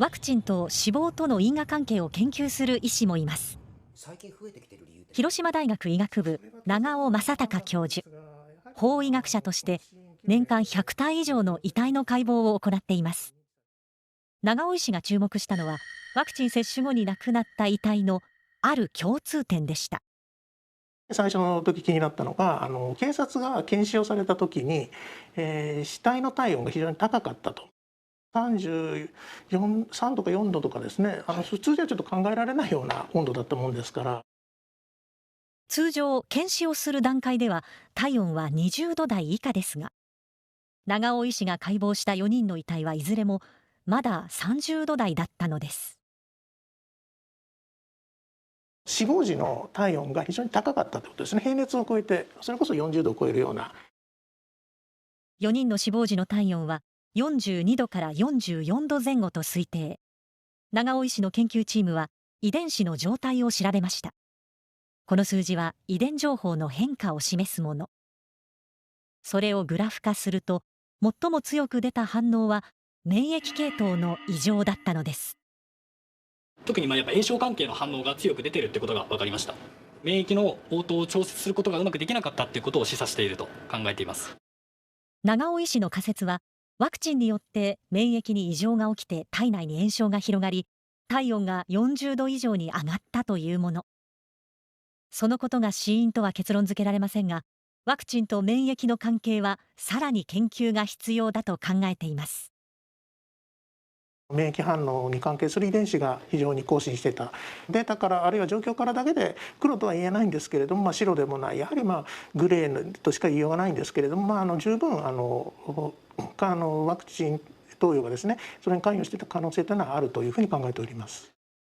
ワクチンと死亡との因果関係を研究する医師もいます。広島大学医学部長尾正孝教授、法医学者として年間100体以上の遺体の解剖を行っています。長尾医師が注目したのは、ワクチン接種後に亡くなった遺体のある共通点でした。最初の時気になったのが、警察が検視をされた時に、死体の体温が非常に高かったと。34、3とか4度とかですね、普通じゃちょっと考えられないような温度だったもんですから。通常検視をする段階では体温は20度台以下ですが、長尾医師が解剖した4人の遺体はいずれもまだ30度台だったのです。死亡時の体温が非常に高かったということですね。平熱を超えて、それこそ40度を超えるような。4人の死亡時の体温は42度から44度前後と推定。長尾医師の研究チームは遺伝子の状態を調べました。この数字は遺伝情報の変化を示すもの。それをグラフ化すると、最も強く出た反応は免疫系統の異常だったのです。特にやっぱ炎症関係の反応が強く出ているってことが分かりました。免疫の応答を調節することがうまくできなかったっていうことを示唆していると考えています。長尾医師の仮説は、ワクチンによって免疫に異常が起きて体内に炎症が広がり、体温が40度以上に上がったというもの。そのことが死因とは結論付けられませんが、ワクチンと免疫の関係はさらに研究が必要だと考えています。免疫反応に関係する遺伝子が非常に更新していた。データからあるいは状況からだけで黒とは言えないんですけれども、白でもない、やはりグレーとしか言いようがないんですけれども、十分ワクチン投与がですね、それに関与していた可能性というのはあるというふうに考えております。